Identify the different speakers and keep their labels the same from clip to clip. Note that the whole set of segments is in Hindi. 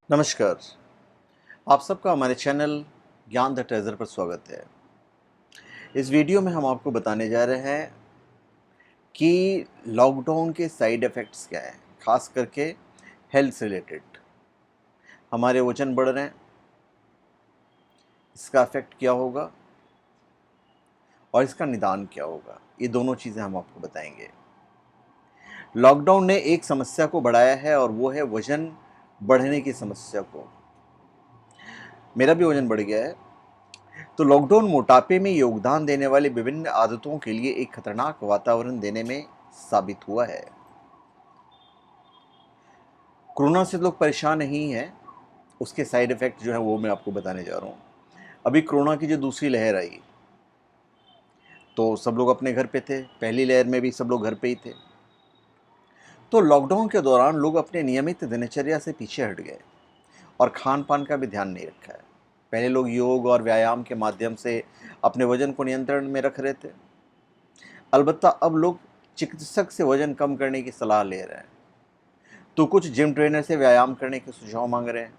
Speaker 1: नमस्कार। आप सबका हमारे चैनल ज्ञान द ट्रेजर पर स्वागत है। इस वीडियो में हम आपको बताने जा रहे हैं कि लॉकडाउन के साइड इफ़ेक्ट्स क्या हैं, ख़ास करके हेल्थ से रिलेटेड। हमारे वज़न बढ़ रहे हैं, इसका इफ़ेक्ट क्या होगा और इसका निदान क्या होगा, ये दोनों चीज़ें हम आपको बताएंगे। लॉकडाउन ने एक समस्या को बढ़ाया है और वो है वज़न बढ़ने की समस्या को। मेरा भी वज़न बढ़ गया है। तो लॉकडाउन मोटापे में योगदान देने वाले विभिन्न आदतों के लिए एक खतरनाक वातावरण देने में साबित हुआ है। कोरोना से लोग परेशान नहीं हैं, उसके साइड इफ़ेक्ट जो है वो मैं आपको बताने जा रहा हूँ। अभी कोरोना की जो दूसरी लहर आई, तो सब लोग अपने घर पे थे। पहली लहर में भी सब लोग घर पे ही थे। तो लॉकडाउन के दौरान लोग अपने नियमित दिनचर्या से पीछे हट गए और खान-पान का भी ध्यान नहीं रखा है। पहले लोग योग और व्यायाम के माध्यम से अपने वज़न को नियंत्रण में रख रहे थे। अलबत्ता अब लोग चिकित्सक से वज़न कम करने की सलाह ले रहे हैं, तो कुछ जिम ट्रेनर से व्यायाम करने के सुझाव माँग रहे हैं।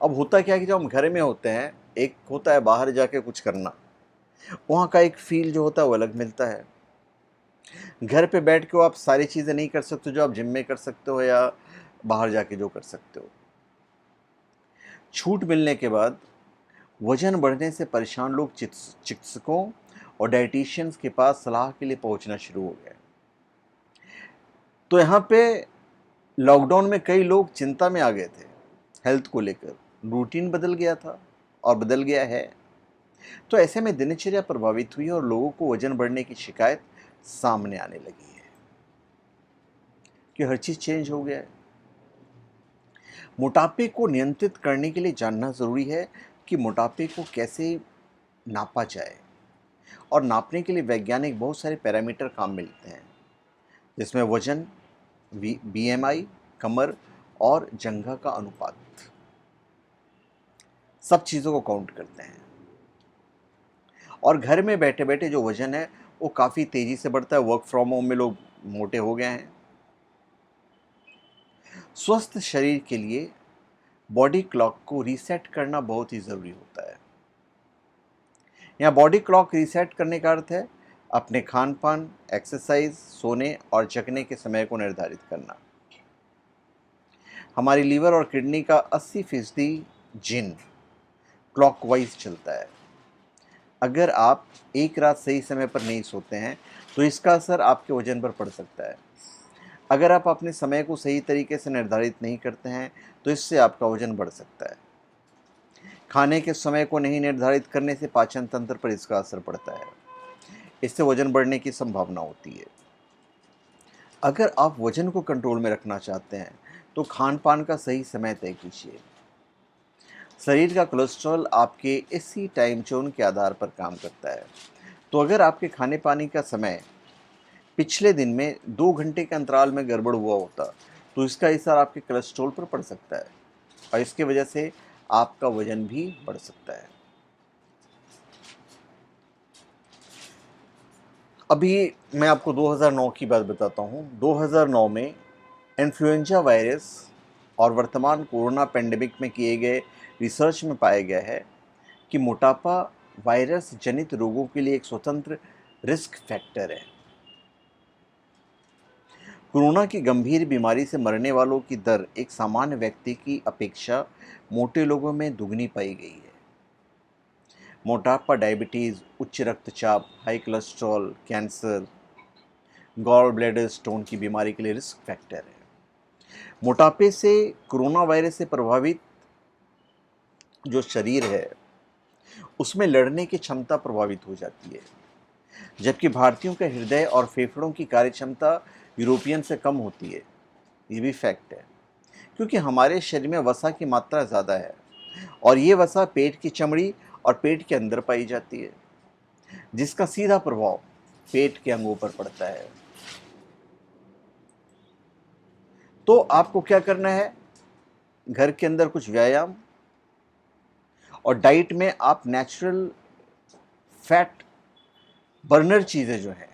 Speaker 1: अब होता क्या है कि जब हम घर में होते हैं, एक होता है बाहर जाके कुछ करना, वहाँ का एक फ़ील जो होता है वो अलग मिलता है। घर पे बैठ के वो आप सारी चीज़ें नहीं कर सकते जो आप जिम में कर सकते हो या बाहर जाके जो कर सकते हो। छूट मिलने के बाद वज़न बढ़ने से परेशान लोग चिकित्सकों और डायटीशियंस के पास सलाह के लिए पहुँचना शुरू हो गए। तो यहाँ पे लॉकडाउन में कई लोग चिंता में आ गए थे हेल्थ को लेकर। रूटीन बदल गया था और बदल गया है। तो ऐसे में दिनचर्या प्रभावित हुई और लोगों को वजन बढ़ने की शिकायत सामने आने लगी है कि हर चीज़ चेंज हो गया है। मोटापे को नियंत्रित करने के लिए जानना ज़रूरी है कि मोटापे को कैसे नापा जाए, और नापने के लिए वैज्ञानिक बहुत सारे पैरामीटर काम मिलते हैं, जिसमें वजन, बीएमआई, कमर और जंघा का अनुपात, सब चीज़ों को काउंट करते हैं। और घर में बैठे बैठे जो वजन है वो काफ़ी तेज़ी से बढ़ता है। वर्क फ्रॉम होम में लोग मोटे हो गए हैं। स्वस्थ शरीर के लिए बॉडी क्लॉक को रीसेट करना बहुत ही ज़रूरी होता है। यहाँ बॉडी क्लॉक रीसेट करने का अर्थ है अपने खान पान, एक्सरसाइज, सोने और जगने के समय को निर्धारित करना। हमारी लीवर और किडनी का 80% जिन क्लॉकवाइज चलता है। अगर आप एक रात सही समय पर नहीं सोते हैं तो इसका असर आपके वजन पर पड़ सकता है। अगर आप अपने समय को सही तरीके से निर्धारित नहीं करते हैं तो इससे आपका वजन बढ़ सकता है। खाने के समय को नहीं निर्धारित करने से पाचन तंत्र पर इसका असर पड़ता है। इससे वजन बढ़ने की संभावना होती है। अगर आप वजन को कंट्रोल में रखना चाहते हैं तो खान पान का सही समय तय कीजिए। शरीर का कोलेस्ट्रॉल आपके इसी टाइम जोन के आधार पर काम करता है। तो अगर आपके खाने पानी का समय पिछले दिन में 2 घंटे के अंतराल में गड़बड़ हुआ होता तो इसका असर आपके कोलेस्ट्रॉल पर पड़ सकता है और इसकी वजह से आपका वजन भी बढ़ सकता है। अभी मैं आपको 2009 की बात बताता हूँ। 2009 में इन्फ्लुएंजा वायरस और वर्तमान कोरोना पेंडेमिक में किए गए रिसर्च में पाया गया है कि मोटापा वायरस जनित रोगों के लिए एक स्वतंत्र रिस्क फैक्टर है। कोरोना की गंभीर बीमारी से मरने वालों की दर एक सामान्य व्यक्ति की अपेक्षा मोटे लोगों में दुगनी पाई गई है। मोटापा डायबिटीज़, उच्च रक्तचाप, high cholesterol, cancer, gall bladder stone की बीमारी के लिए रिस्क फैक्टर है। मोटापे से कोरोना वायरस से प्रभावित जो शरीर है उसमें लड़ने की क्षमता प्रभावित हो जाती है, जबकि भारतीयों के हृदय और फेफड़ों की कार्यक्षमता यूरोपियन से कम होती है। ये भी फैक्ट है, क्योंकि हमारे शरीर में वसा की मात्रा ज़्यादा है और ये वसा पेट की चमड़ी और पेट के अंदर पाई जाती है, जिसका सीधा प्रभाव पेट के अंगों पर पड़ता है। तो आपको क्या करना है, घर के अंदर कुछ व्यायाम और डाइट में आप नेचुरल फैट बर्नर चीज़ें जो हैं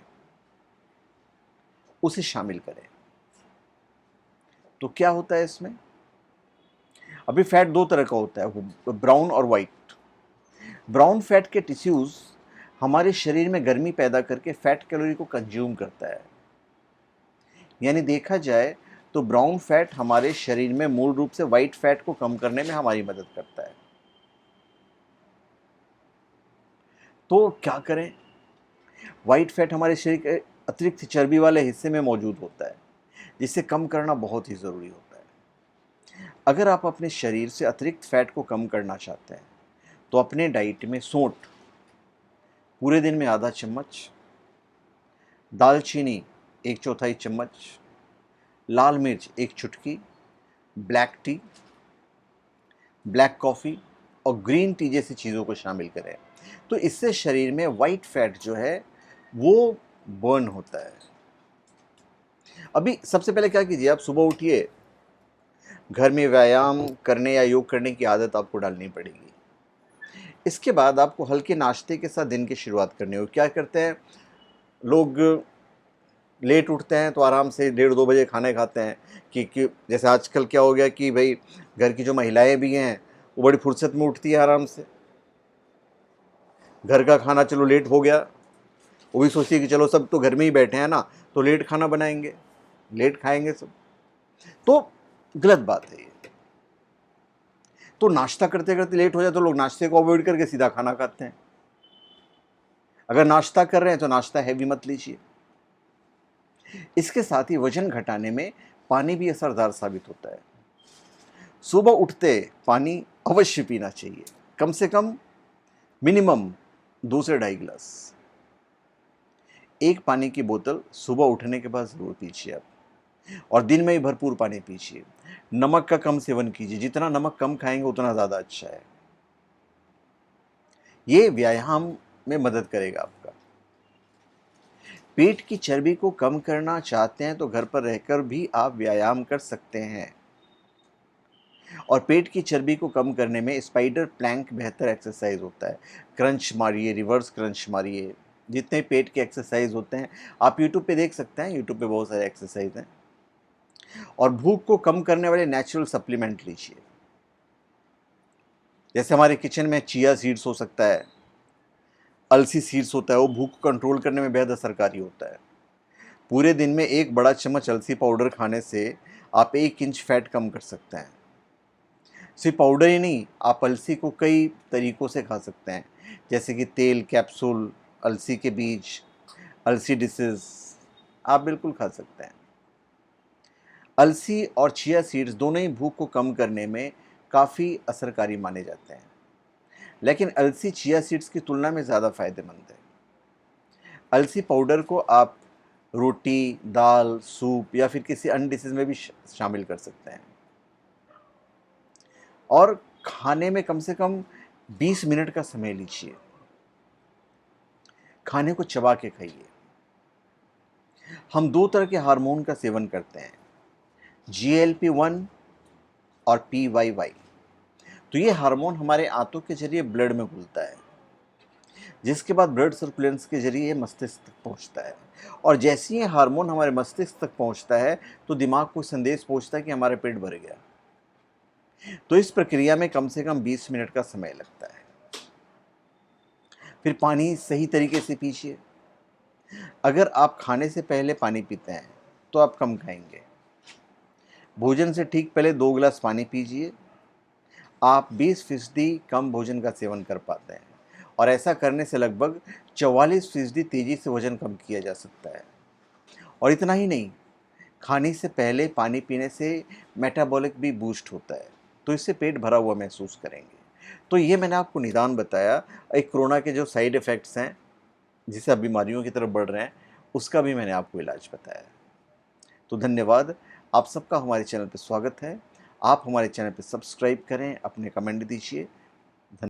Speaker 1: उसे शामिल करें। तो क्या होता है इसमें? अभी फैट दो तरह का होता है, ब्राउन और वाइट। ब्राउन फैट के टिश्यूज हमारे शरीर में गर्मी पैदा करके फैट कैलोरी को कंज्यूम करता है। यानी देखा जाए तो ब्राउन फैट हमारे शरीर में मूल रूप से वाइट फैट को कम करने में हमारी मदद करता है। तो क्या करें? वाइट फैट हमारे शरीर के अतिरिक्त चर्बी वाले हिस्से में मौजूद होता है, जिसे कम करना बहुत ही ज़रूरी होता है। अगर आप अपने शरीर से अतिरिक्त फैट को कम करना चाहते हैं तो अपने डाइट में सौंठ पूरे दिन में आधा चम्मच, दालचीनी 1/4 चम्मच, लाल मिर्च 1 चुटकी, ब्लैक टी, ब्लैक कॉफ़ी और ग्रीन टी जैसी चीज़ों को शामिल करें। तो इससे शरीर में वाइट फैट जो है वो बर्न होता है। अभी सबसे पहले क्या कीजिए, आप सुबह उठिए, घर में व्यायाम करने या योग करने की आदत आपको डालनी पड़ेगी। इसके बाद आपको हल्के नाश्ते के साथ दिन की शुरुआत करनी होगी। क्या करते हैं लोग, लेट उठते हैं तो आराम से 1:30-2 बजे खाने खाते हैं कि जैसे आजकल क्या हो गया कि भाई घर की जो महिलाएं भी हैं वो बड़ी फुर्सत में उठती है आराम से। घर का खाना चलो लेट हो गया, वो भी सोचती है कि चलो सब तो घर में ही बैठे हैं ना, तो लेट खाना बनाएंगे, लेट खाएंगे सब। तो गलत बात है ये। तो नाश्ता करते करते लेट हो जाए तो लोग नाश्ते को अवॉइड करके सीधा खाना खाते हैं। अगर नाश्ता कर रहे हैं तो नाश्ता हैवी मत लीजिए। इसके साथ ही वजन घटाने में पानी भी असरदार साबित होता है। सुबह उठते पानी अवश्य पीना चाहिए, कम से कम मिनिमम 2 से 2.5 गिलास। एक पानी की बोतल सुबह उठने के बाद ज़रूर पीजिए आप, और दिन में ही भरपूर पानी पीजिए। नमक का कम सेवन कीजिए, जितना नमक कम खाएंगे उतना ज़्यादा अच्छा है। ये व्यायाम में मदद करेगा आपका। पेट की चर्बी को कम करना चाहते हैं तो घर पर रहकर भी आप व्यायाम कर सकते हैं। और पेट की चर्बी को कम करने में स्पाइडर प्लैंक बेहतर एक्सरसाइज होता है। क्रंच मारिए, रिवर्स क्रंच मारिए, जितने पेट के एक्सरसाइज होते हैं आप यूट्यूब पे देख सकते हैं। यूट्यूब पे बहुत सारे एक्सरसाइज हैं। और भूख को कम करने वाले नेचुरल सप्लीमेंट लीजिए। जैसे हमारे किचन में चिया सीड्स हो सकता है, अलसी सीड्स होता है, वो भूख को कंट्रोल करने में बेहद असरकारी होता है। पूरे दिन में 1 बड़ा चम्मच अलसी पाउडर खाने से आप 1 इंच फैट कम कर सकते हैं। सिर्फ पाउडर ही नहीं, आप अलसी को कई तरीक़ों से खा सकते हैं, जैसे कि तेल, कैप्सूल, अलसी के बीज, अलसी डिशेज़, आप बिल्कुल खा सकते हैं। अलसी और चिया सीड्स दोनों ही भूख को कम करने में काफ़ी असरकारी माने जाते हैं, लेकिन अलसी चिया सीड्स की तुलना में ज़्यादा फ़ायदेमंद है। अलसी पाउडर को आप रोटी, दाल, सूप या फिर किसी अन्य डिशेज़ में भी शामिल कर सकते हैं। और खाने में कम से कम 20 मिनट का समय लीजिए। खाने को चबा के खाइए। हम 2 तरह के हार्मोन का सेवन करते हैं, GLP-1 और PYY। तो ये हार्मोन हमारे आंतों के जरिए ब्लड में घुलता है, जिसके बाद ब्लड सर्कुलेंस के जरिए मस्तिष्क तक पहुंचता है। और जैसे ही ये हार्मोन हमारे मस्तिष्क तक पहुंचता है तो दिमाग को संदेश पहुंचता है कि हमारा पेट भर गया। तो इस प्रक्रिया में कम से कम 20 मिनट का समय लगता है। फिर पानी सही तरीके से पीजिए। अगर आप खाने से पहले पानी पीते हैं तो आप कम खाएंगे। भोजन से ठीक पहले 2 गिलास पानी पीजिए। आप 20% कम भोजन का सेवन कर पाते हैं, और ऐसा करने से लगभग 44% तेज़ी से वज़न कम किया जा सकता है। और इतना ही नहीं, खाने से पहले पानी पीने से मेटाबॉलिक भी बूस्ट होता है, तो इससे पेट भरा हुआ महसूस करेंगे। तो ये मैंने आपको निदान बताया। एक कोरोना के जो साइड इफ़ेक्ट्स हैं, जिससे आप बीमारियों की तरफ बढ़ रहे हैं, उसका भी मैंने आपको इलाज बताया। तो धन्यवाद। आप सबका हमारे चैनल पे स्वागत है। आप हमारे चैनल पे सब्सक्राइब करें, अपने कमेंट दीजिए।